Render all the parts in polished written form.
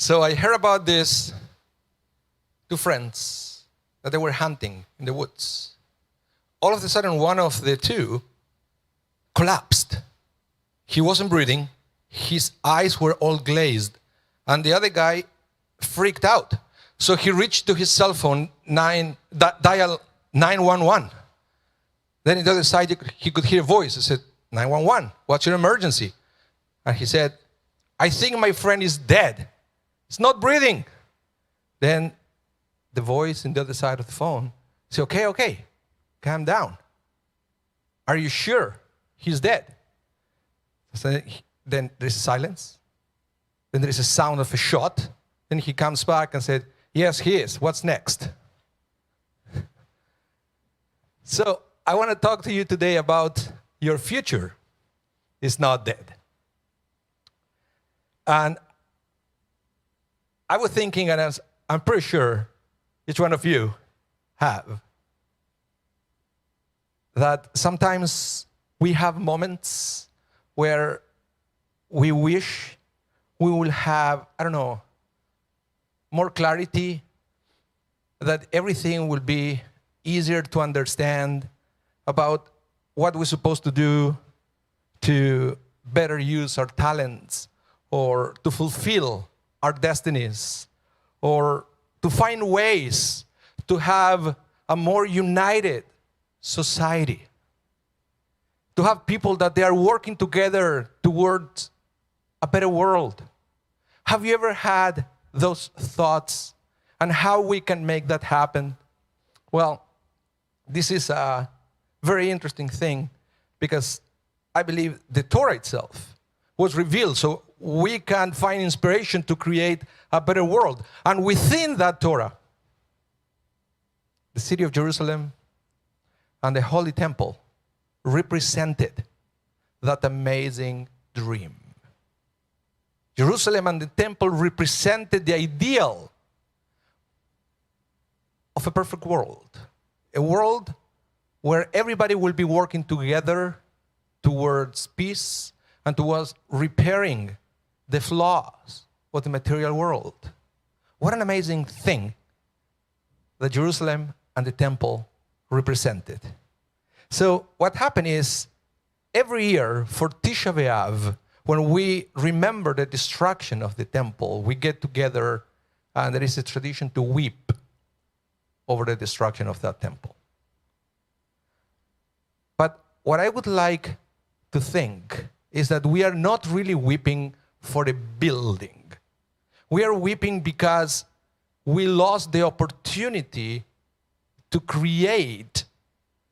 So I heard about this two friends that they were hunting in the woods. All of a sudden, one of the two collapsed. He wasn't breathing. His eyes were all glazed. And the other guy freaked out. So he reached to his cell phone, dial 911. Then on the other side, he could hear a voice. He said, 911, what's your emergency? And he said, I think my friend is dead. He's not breathing. Then the voice on the other side of the phone said, okay, calm down. Are you sure he's dead? So then there's silence. Then there is a sound of a shot. Then he comes back and said, yes, he is. What's next? So I want to talk to you today about your future is not dead. And I was thinking, and I'm pretty sure each one of you have, that sometimes we have moments where we wish we will have, more clarity, that everything will be easier to understand about what we're supposed to do to better use our talents or to fulfill our destinies or to find ways to have a more united society, to have people that they are working together towards a better world. Have you ever had those thoughts and how we can make that happen? Well, this is a very interesting thing because I believe the Torah itself was revealed so we can find inspiration to create a better world. And within that Torah, the city of Jerusalem and the Holy Temple represented that amazing dream. Jerusalem and the temple represented the ideal of a perfect world. A world where everybody will be working together towards peace and towards repairing the flaws of the material world. What an amazing thing that Jerusalem and the temple represented. So what happened is, every year for Tisha B'Av, when we remember the destruction of the temple, we get together and there is a tradition to weep over the destruction of that temple. But what I would like to think is that we are not really weeping for the building. We are weeping because we lost the opportunity to create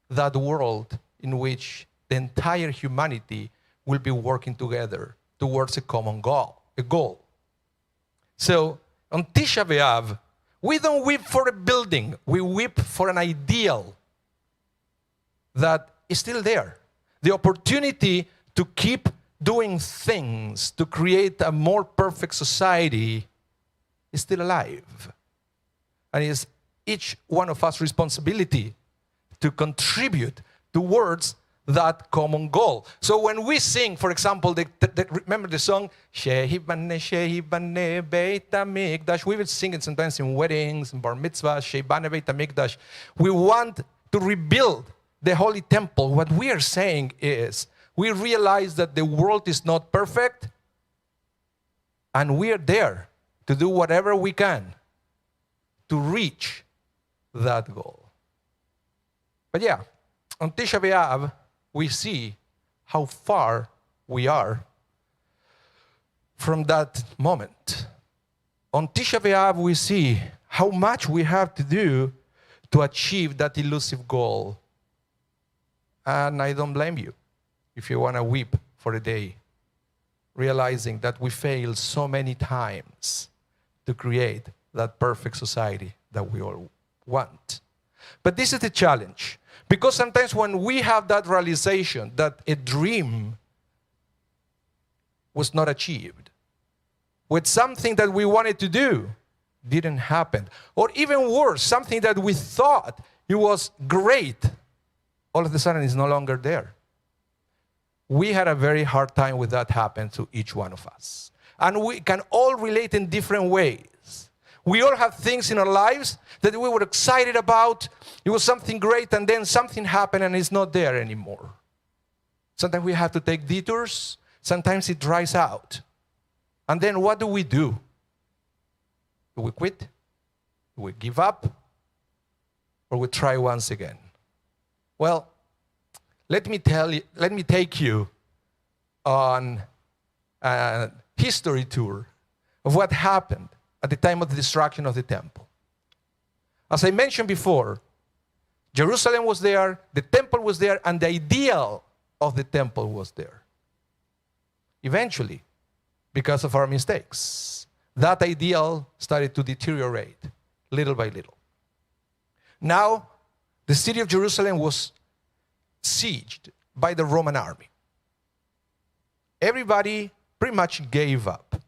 that world in which the entire humanity will be working together towards a common goal. So on Tisha B'Av, we don't weep for a building. We weep for an ideal that is still there. The opportunity to keep doing things to create a more perfect society is still alive. And it is each one of us responsibility to contribute towards that common goal. So when we sing, for example, remember the song, Shehibane, Shehibane, Beit HaMikdash. We will sing it sometimes in weddings, in bar mitzvahs, Shehibane, Beit HaMikdash. We want to rebuild the Holy Temple. What we are saying is, we realize that the world is not perfect, and we are there to do whatever we can to reach that goal. But yeah, on Tisha B'Av, we see how far we are from that moment. On Tisha B'Av, we see how much we have to do to achieve that elusive goal. And I don't blame you if you want to weep for a day, realizing that we failed so many times to create that perfect society that we all want. But this is the challenge. Because sometimes when we have that realization that a dream was not achieved, with something that we wanted to do didn't happen, or even worse, something that we thought it was great, all of a sudden is no longer there. We had a very hard time with that happen to each one of us. And we can all relate in different ways. We all have things in our lives that we were excited about. It was something great, and then something happened and it's not there anymore. Sometimes we have to take detours. Sometimes it dries out. And then what do? Do we quit? Do we give up? Or we try once again? Well, let me take you on a history tour of what happened at the time of the destruction of the temple. As I mentioned before, Jerusalem was there, the temple was there, and the ideal of the temple was there. Eventually, because of our mistakes, that ideal started to deteriorate little by little. Now, the city of Jerusalem was sieged by the Roman army. Everybody pretty much gave up.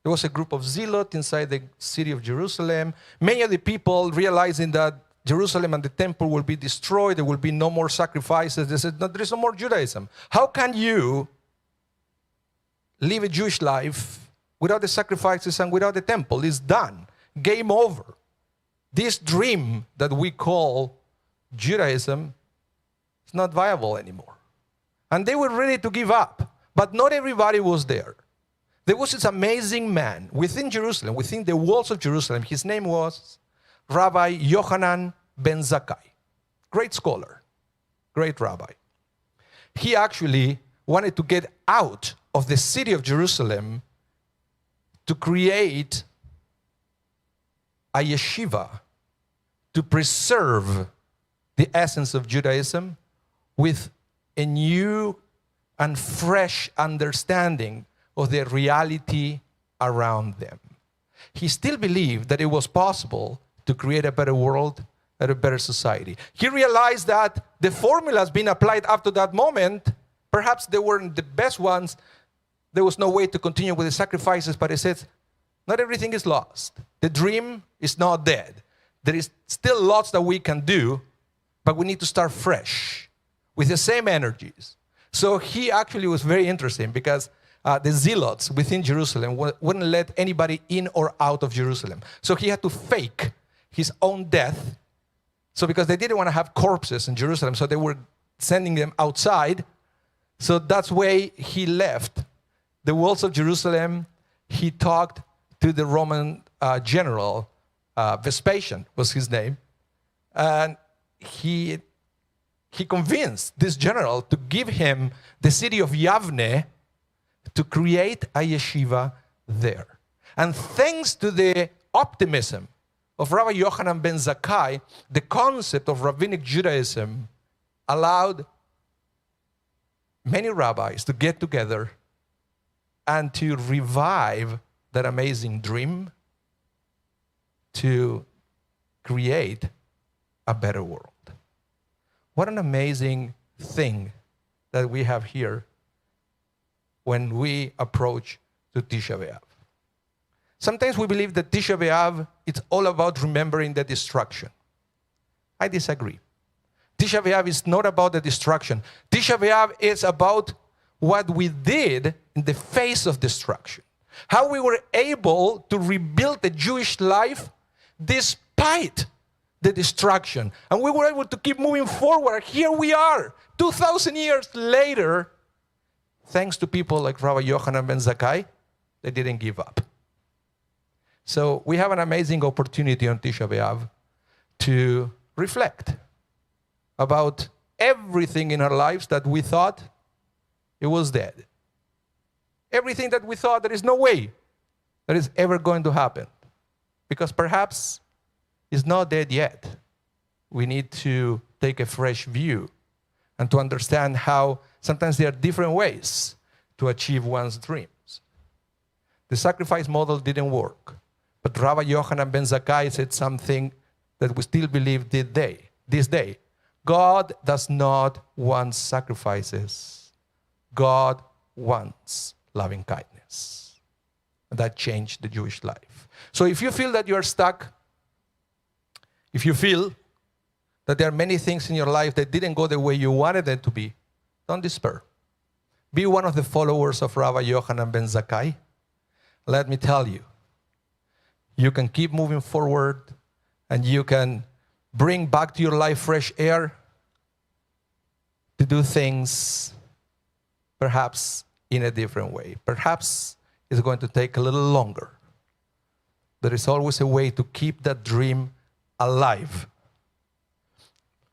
There was a group of zealots inside the city of Jerusalem. Many of the people, realizing that Jerusalem and the temple will be destroyed, there will be no more sacrifices, they said, no, there is no more Judaism. How can you live a Jewish life without the sacrifices and without the temple? It's done. Game over. This dream that we call Judaism is not viable anymore. And they were ready to give up. But not everybody was there. There was this amazing man within Jerusalem, within the walls of Jerusalem. His name was Rabbi Yochanan ben Zakkai. Great scholar, great rabbi. He actually wanted to get out of the city of Jerusalem to create a yeshiva to preserve the essence of Judaism with a new and fresh understanding of the reality around them. He still believed that it was possible to create a better world and a better society. He realized that the formulas being applied up to that moment, perhaps they weren't the best ones. There was no way to continue with the sacrifices, but he said, not everything is lost. The dream is not dead. There is still lots that we can do, but we need to start fresh with the same energies. So he actually was very interesting because the zealots within Jerusalem wouldn't let anybody in or out of Jerusalem. So he had to fake his own death. So because they didn't want to have corpses in Jerusalem, so they were sending them outside. So that's why he left the walls of Jerusalem. He talked to the Roman general, Vespasian was his name, and he convinced this general to give him the city of Yavne to create a yeshiva there. And thanks to the optimism of Rabbi Yochanan ben Zakkai, the concept of rabbinic Judaism allowed many rabbis to get together and to revive that amazing dream to create a better world. What an amazing thing that we have here when we approach to Tisha B'Av. Sometimes we believe that Tisha B'Av, it's all about remembering the destruction. I disagree. Tisha B'Av is not about the destruction. Tisha B'Av is about what we did in the face of destruction. How we were able to rebuild the Jewish life despite the destruction. And we were able to keep moving forward. Here we are, 2,000 years later, thanks to people like Rabbi Yochanan ben Zakkai, they didn't give up. So we have an amazing opportunity on Tisha B'Av to reflect about everything in our lives that we thought it was dead. Everything that we thought there is no way that is ever going to happen. Because perhaps it's not dead yet. We need to take a fresh view and to understand how sometimes there are different ways to achieve one's dreams. The sacrifice model didn't work. But Rabbi Yochanan ben Zakkai said something that we still believe this day. God does not want sacrifices. God wants loving kindness. And that changed the Jewish life. So if you feel that you are stuck, if you feel that there are many things in your life that didn't go the way you wanted them to be, don't despair. Be one of the followers of Rabbi Yochanan ben Zakkai let me tell you, you can keep moving forward and you can bring back to your life fresh air to do things perhaps in a different way. Perhaps it's going to take a little longer. There is always a way to keep that dream alive.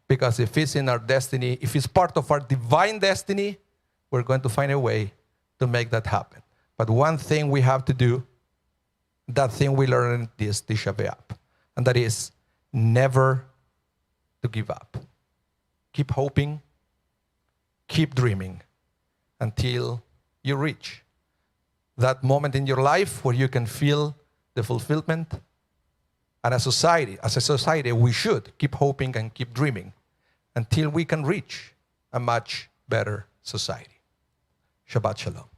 Because if it's in our destiny, if it's part of our divine destiny, we're going to find a way to make that happen. But one thing we have to do, that thing we learned this Tisha B'Av, and that is never to give up. Keep hoping, keep dreaming until you reach that moment in your life where you can feel the fulfillment. And as a society, we should keep hoping and keep dreaming until we can reach a much better society. Shabbat Shalom.